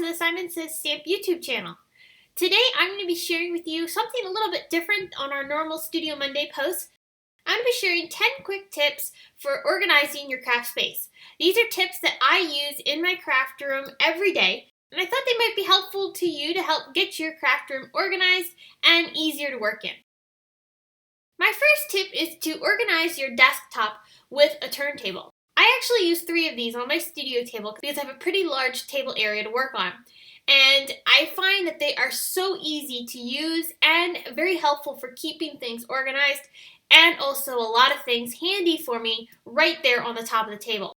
to the Simon Says Stamp YouTube channel. Today I'm going to be sharing with you something a little bit different on our normal Studio Monday posts. I'm going to be sharing 10 quick tips for organizing your craft space. These are tips that I use in my craft room every day, and I thought they might be helpful to you to help get your craft room organized and easier to work in. My first tip is to organize your desktop with a turntable. I actually use 3 of these on my studio table because I have a pretty large table area to work on. And I find that they are so easy to use and very helpful for keeping things organized, and also a lot of things handy for me right there on the top of the table.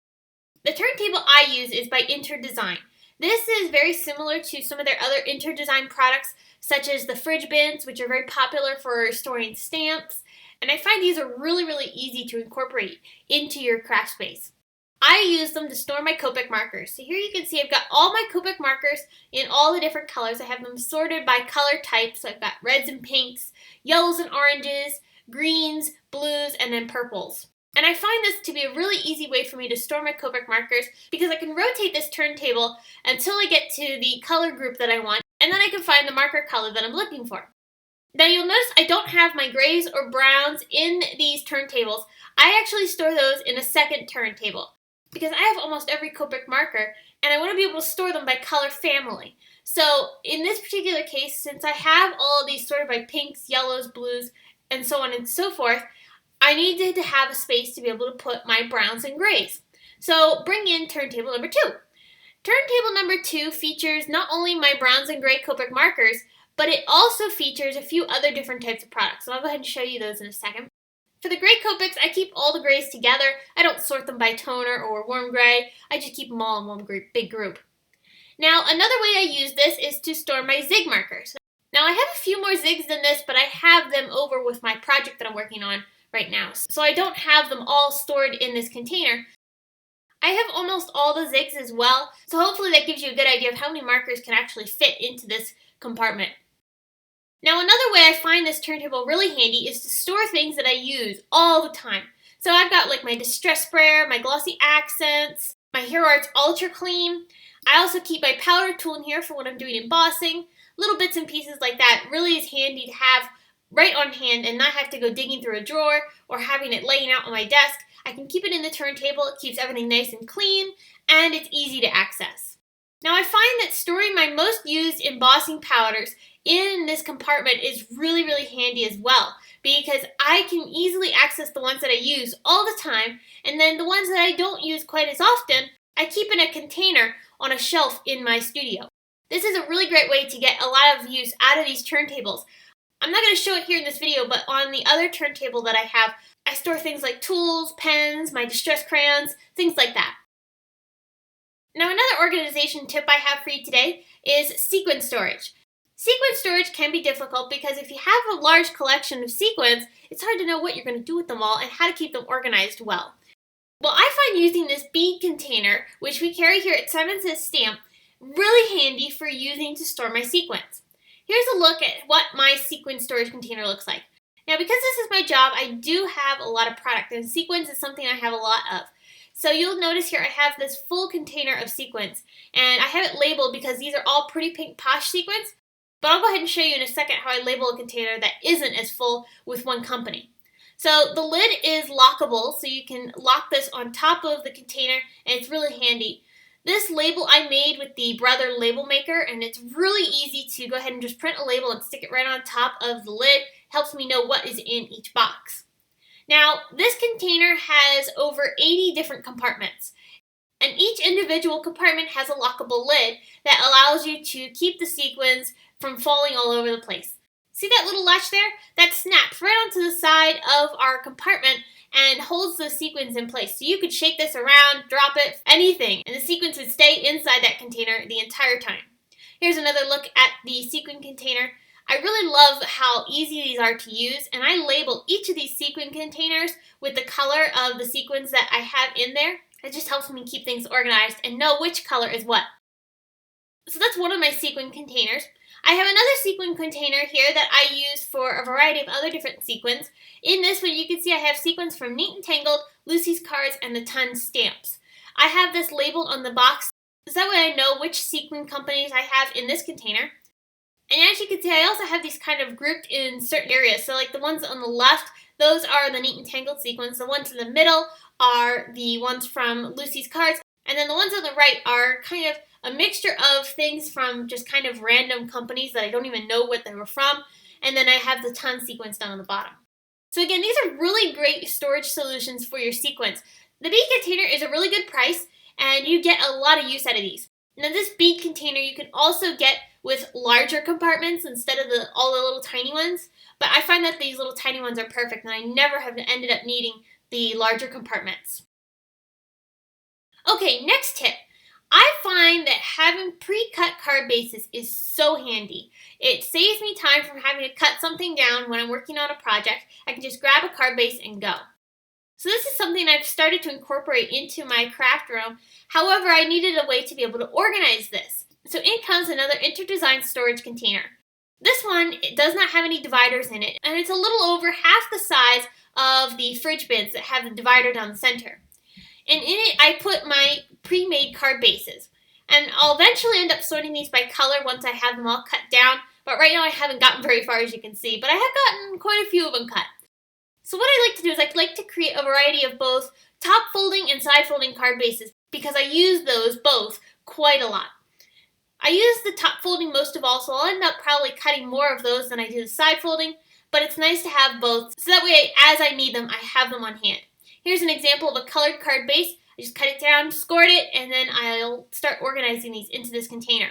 The turntable I use is by Interdesign. This is very similar to some of their other Interdesign products, such as the fridge bins, which are very popular for storing stamps. And I find these are really easy to incorporate into your craft space. I use them to store my Copic markers. So here you can see I've got all my Copic markers in all the different colors. I have them sorted by color type. So I've got reds and pinks, yellows and oranges, greens, blues, and then purples. And I find this to be a really easy way for me to store my Copic markers because I can rotate this turntable until I get to the color group that I want, and then I can find the marker color that I'm looking for. Now you'll notice I don't have my grays or browns in these turntables. I actually store those in a second turntable because I have almost every Copic marker and I want to be able to store them by color family. So in this particular case, since I have all of these sorted by pinks, yellows, blues, and so on and so forth, I needed to have a space to be able to put my browns and grays. So bring in turntable number 2. Turntable number 2 features not only my browns and gray Copic markers, but it also features a few other different types of products. So I'll go ahead and show you those in a second. For the gray Copics, I keep all the grays together. I don't sort them by toner or warm gray. I just keep them all in one big group. Now, another way I use this is to store my zig markers. Now, I have a few more zigs than this, but I have them over with my project that I'm working on right now. So I don't have them all stored in this container. I have almost all the zigs as well, so hopefully that gives you a good idea of how many markers can actually fit into this compartment. Now, another way I find this turntable really handy is to store things that I use all the time. So I've got like my Distress Sprayer, my Glossy Accents, my Hero Arts Ultra Clean. I also keep my powder tool in here for when I'm doing embossing. Little bits and pieces like that really is handy to have right on hand and not have to go digging through a drawer or having it laying out on my desk. I can keep it in the turntable, it keeps everything nice and clean, and it's easy to access. Now I find that storing my most used embossing powders in this compartment is really handy as well, because I can easily access the ones that I use all the time, and then the ones that I don't use quite as often, I keep in a container on a shelf in my studio. This is a really great way to get a lot of use out of these turntables. I'm not going to show it here in this video, but on the other turntable that I have, I store things like tools, pens, my distress crayons, things like that. Now, another organization tip I have for you today is sequin storage. Sequin storage can be difficult because if you have a large collection of sequins, it's hard to know what you're going to do with them all and how to keep them organized well. Well, I find using this bead container, which we carry here at Simon Says Stamp, really handy for using to store my sequins. Here's a look at what my sequin storage container looks like. Now, because this is my job, I do have a lot of product, and sequins is something I have a lot of. So you'll notice here I have this full container of sequins, and I have it labeled because these are all Pretty Pink Posh sequins, but I'll go ahead and show you in a second how I label a container that isn't as full with one company. So the lid is lockable, so you can lock this on top of the container, and it's really handy. This label I made with the Brother Label Maker, and it's really easy to go ahead and just print a label and stick it right on top of the lid. Helps me know what is in each box. Now, this container has over 80 different compartments, and each individual compartment has a lockable lid that allows you to keep the sequins from falling all over the place. See that little latch there? That snaps right onto the side of our compartment and holds the sequins in place. So you could shake this around, drop it, anything, and the sequins would stay inside that container the entire time. Here's another look at the sequin container. I really love how easy these are to use, and I label each of these sequin containers with the color of the sequins that I have in there. It just helps me keep things organized and know which color is what. So that's one of my sequin containers. I have another sequin container here that I use for a variety of other different sequins. In this one, you can see I have sequins from Neat and Tangled, Lucy's Cards, and the Ton Stamps. I have this labeled on the box so that way I know which sequin companies I have in this container. And as you can see, I also have these kind of grouped in certain areas. So like the ones on the left, those are the neat and tangled sequins. The ones in the middle are the ones from Lucy's Cards. And then the ones on the right are kind of a mixture of things from just kind of random companies that I don't even know what they were from. And then I have the ton sequins down on the bottom. So again, these are really great storage solutions for your sequins. The bead container is a really good price, and you get a lot of use out of these. Now this bead container you can also get with larger compartments instead of all the little tiny ones, but I find that these little tiny ones are perfect and I never have ended up needing the larger compartments. Okay, next tip. I find that having pre-cut card bases is so handy. It saves me time from having to cut something down when I'm working on a project. I can just grab a card base and go. So this is something I've started to incorporate into my craft room. However, I needed a way to be able to organize this. So in comes another InterDesign storage container. This one does not have any dividers in it, and it's a little over half the size of the fridge bins that have the divider down the center. And in it, I put my pre-made card bases. And I'll eventually end up sorting these by color once I have them all cut down. But right now I haven't gotten very far, as you can see. But I have gotten quite a few of them cut. So what I like to do is I like to create a variety of both top folding and side folding card bases because I use those both quite a lot. I use the top folding most of all, so I'll end up probably cutting more of those than I do the side folding. But it's nice to have both, so that way as I need them, I have them on hand. Here's an example of a colored card base. I just cut it down, scored it, and then I'll start organizing these into this container.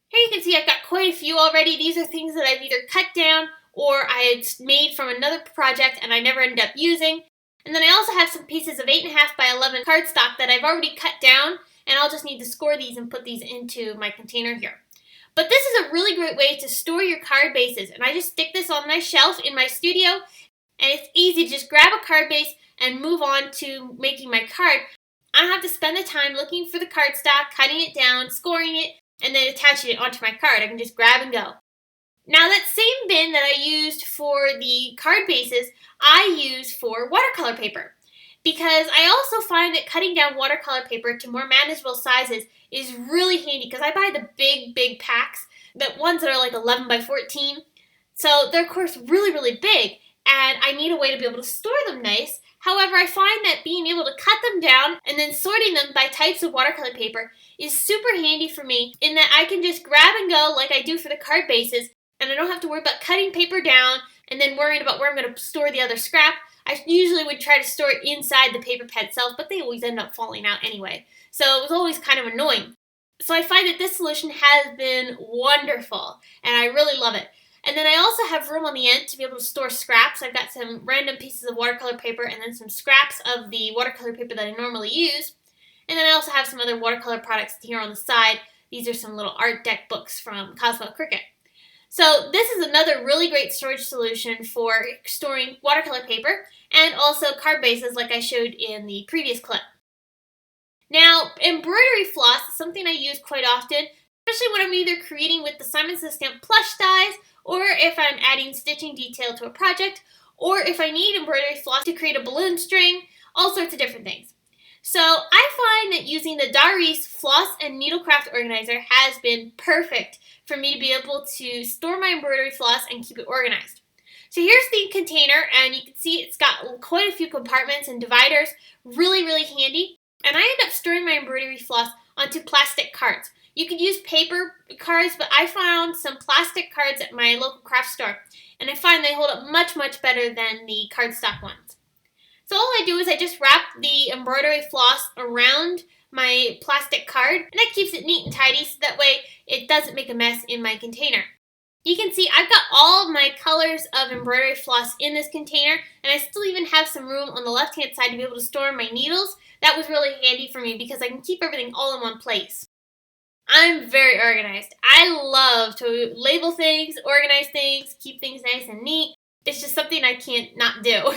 Here you can see I've got quite a few already. These are things that I've either cut down or I had made from another project and I never ended up using. And then I also have some pieces of 8.5 by 11 cardstock that I've already cut down, and I'll just need to score these and put these into my container here. But this is a really great way to store your card bases, and I just stick this on my shelf in my studio, and it's easy to just grab a card base and move on to making my card. I don't have to spend the time looking for the cardstock, cutting it down, scoring it, and then attaching it onto my card. I can just grab and go. Now that same bin that I used for the card bases, I use for watercolor paper. Because I also find that cutting down watercolor paper to more manageable sizes is really handy because I buy the big packs, the ones that are like 11 by 14. So they're of course really big, and I need a way to be able to store them nice. However, I find that being able to cut them down and then sorting them by types of watercolor paper is super handy for me in that I can just grab and go like I do for the card bases, and I don't have to worry about cutting paper down and then worrying about where I'm going to store the other scrap. I usually would try to store it inside the paper pad itself, but they always end up falling out anyway. So it was always kind of annoying. So I find that this solution has been wonderful, and I really love it. And then I also have room on the end to be able to store scraps. I've got some random pieces of watercolor paper and then some scraps of the watercolor paper that I normally use. And then I also have some other watercolor products here on the side. These are some little art deck books from Cosmo Cricut. So this is another really great storage solution for storing watercolor paper and also card bases like I showed in the previous clip. Now, embroidery floss is something I use quite often, especially when I'm either creating with the Simon Says Stamp plush dies, or if I'm adding stitching detail to a project, or if I need embroidery floss to create a balloon string, all sorts of different things. So I find that using the Darice Floss and Needlecraft Organizer has been perfect for me to be able to store my embroidery floss and keep it organized. So here's the container, and you can see it's got quite a few compartments and dividers, really handy. And I end up storing my embroidery floss onto plastic cards. You could use paper cards, but I found some plastic cards at my local craft store, and I find they hold up much better than the cardstock ones. So all I do is I just wrap the embroidery floss around my plastic card, and that keeps it neat and tidy so that way it doesn't make a mess in my container. You can see I've got all of my colors of embroidery floss in this container, and I still even have some room on the left-hand side to be able to store my needles. That was really handy for me because I can keep everything all in one place. I'm very organized. I love to label things, organize things, keep things nice and neat. It's just something I can't not do.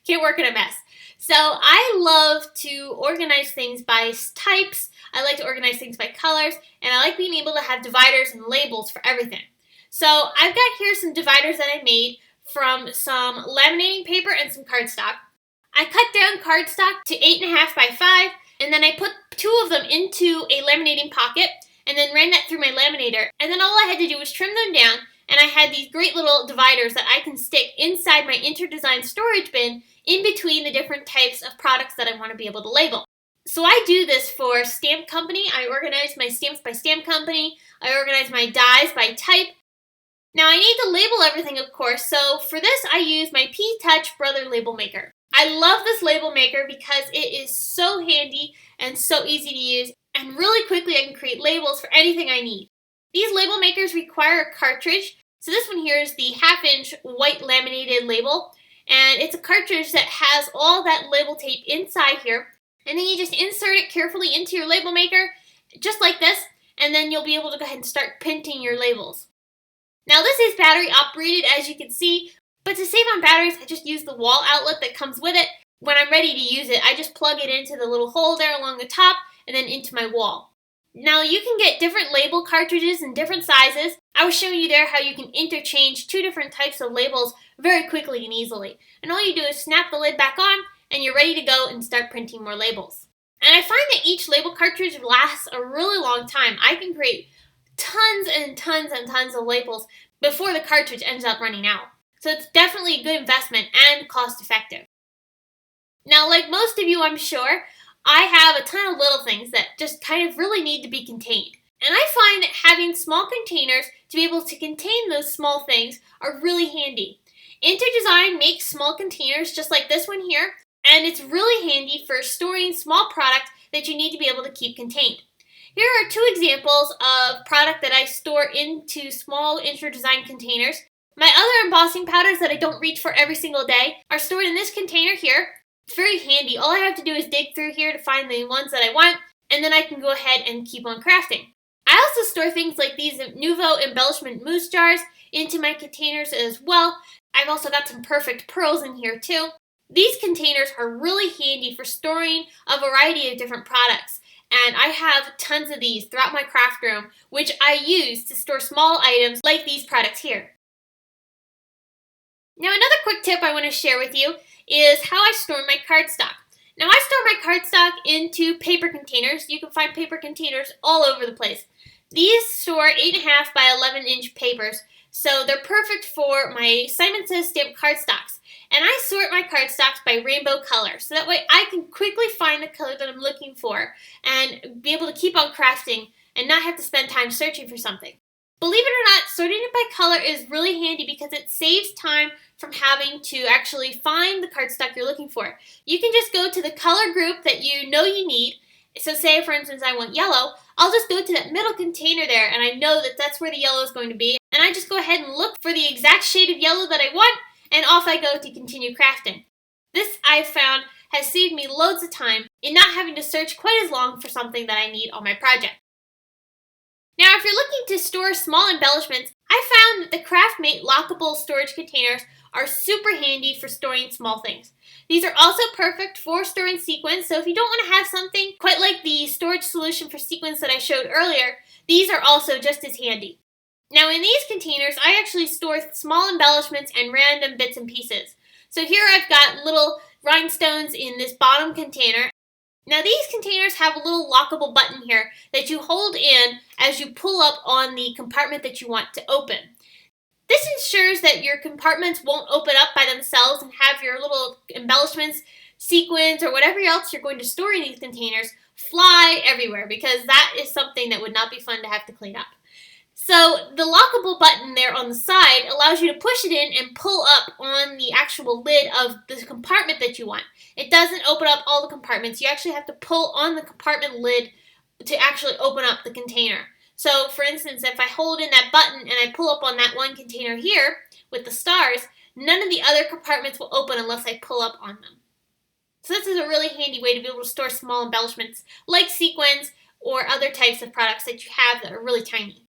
Can't work in a mess. So I love to organize things by types. I like to organize things by colors, and I like being able to have dividers and labels for everything. So I've got here some dividers that I made from some laminating paper and some cardstock. I cut down cardstock to 8.5 by 5, and then I put 2 of them into a laminating pocket, and then ran that through my laminator, and then all I had to do was trim them down, and I had these great little dividers that I can stick inside my InterDesign storage bin in between the different types of products that I want to be able to label. So I do this for stamp company. I organize my stamps by stamp company. I organize my dies by type. Now I need to label everything, of course, so for this I use my P-Touch Brother Label Maker. I love this label maker because it is so handy and so easy to use, and really quickly I can create labels for anything I need. These label makers require a cartridge. So this one here is the 1/2-inch white laminated label, and it's a cartridge that has all that label tape inside here, and then you just insert it carefully into your label maker, just like this, and then you'll be able to go ahead and start printing your labels. Now this is battery operated, as you can see, but to save on batteries, I just use the wall outlet that comes with it. When I'm ready to use it, I just plug it into the little hole there along the top and then into my wall. Now you can get different label cartridges in different sizes. I was showing you there how you can interchange 2 different types of labels very quickly and easily. And all you do is snap the lid back on and you're ready to go and start printing more labels. And I find that each label cartridge lasts a really long time. I can create tons and tons and tons of labels before the cartridge ends up running out. So it's definitely a good investment and cost effective. Now, like most of you, I'm sure, I have a ton of little things that just kind of really need to be contained. And I find that having small containers to be able to contain those small things are really handy. InterDesign makes small containers just like this one here, and it's really handy for storing small product that you need to be able to keep contained. Here are 2 examples of product that I store into small InterDesign containers. My other embossing powders that I don't reach for every single day are stored in this container here. It's very handy. All I have to do is dig through here to find the ones that I want, and then I can go ahead and keep on crafting. I also store things like these Nuvo embellishment mousse jars into my containers as well. I've also got some perfect pearls in here too. These containers are really handy for storing a variety of different products. And I have tons of these throughout my craft room, which I use to store small items like these products here. Now another quick tip I want to share with you is how I store my cardstock. Now I store my cardstock into paper containers. You can find paper containers all over the place. These store 8.5 by 11-inch papers, so they're perfect for my Simon Says stamped cardstocks. And I sort my cardstocks by rainbow color, so that way I can quickly find the color that I'm looking for and be able to keep on crafting and not have to spend time searching for something. Believe it or not, sorting it by color is really handy because it saves time from having to actually find the cardstock you're looking for. You can just go to the color group that you know you need. So say, for instance, I want yellow. I'll just go to that middle container there, and I know that that's where the yellow is going to be. And I just go ahead and look for the exact shade of yellow that I want, and off I go to continue crafting. This, I've found, has saved me loads of time in not having to search quite as long for something that I need on my project. Now, if you're looking to store small embellishments, I found that the Craftmate lockable storage containers are super handy for storing small things. These are also perfect for storing sequins, so if you don't want to have something quite like the storage solution for sequins that I showed earlier, these are also just as handy. Now in these containers, I actually store small embellishments and random bits and pieces. So here I've got little rhinestones in this bottom container. Now these containers have a little lockable button here that you hold in as you pull up on the compartment that you want to open. This ensures that your compartments won't open up by themselves and have your little embellishments, sequins, or whatever else you're going to store in these containers fly everywhere, because that is something that would not be fun to have to clean up. So the lockable button there on the side allows you to push it in and pull up on the actual lid of the compartment that you want. It doesn't open up all the compartments. You actually have to pull on the compartment lid to actually open up the container. So for instance, if I hold in that button and I pull up on that one container here with the stars, none of the other compartments will open unless I pull up on them. So this is a really handy way to be able to store small embellishments like sequins or other types of products that you have that are really tiny.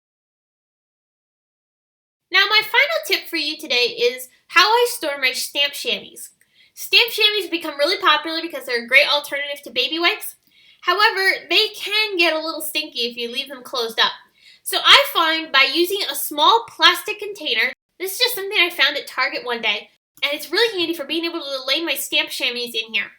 Now my final tip for you today is how I store my stamp chamois. Stamp chamois have become really popular because they're a great alternative to baby wipes. However, they can get a little stinky if you leave them closed up. So I find by using a small plastic container, this is just something I found at Target one day, and it's really handy for being able to lay my stamp chamois in here.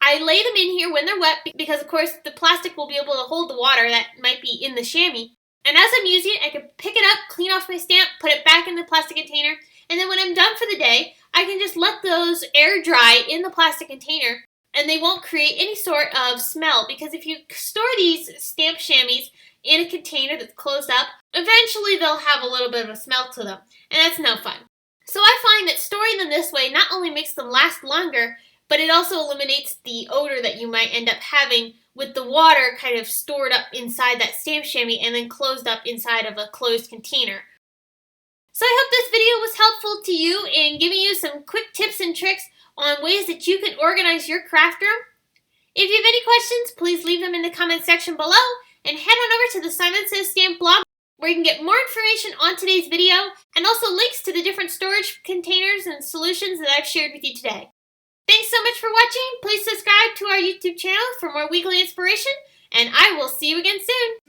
I lay them in here when they're wet because, of course, the plastic will be able to hold the water that might be in the chamois. And as I'm using it, I can pick it up, clean off my stamp, put it back in the plastic container, and then when I'm done for the day, I can just let those air dry in the plastic container, and they won't create any sort of smell, because if you store these stamp chamois in a container that's closed up, eventually they'll have a little bit of a smell to them, and that's no fun. So I find that storing them this way not only makes them last longer, but it also eliminates the odor that you might end up having with the water kind of stored up inside that stamp chamois and then closed up inside of a closed container. So I hope this video was helpful to you in giving you some quick tips and tricks on ways that you can organize your craft room. If you have any questions, please leave them in the comment section below and head on over to the Simon Says Stamp blog where you can get more information on today's video and also links to the different storage containers and solutions that I've shared with you today. Thanks so much for watching. Please subscribe to our YouTube channel for more weekly inspiration, and I will see you again soon.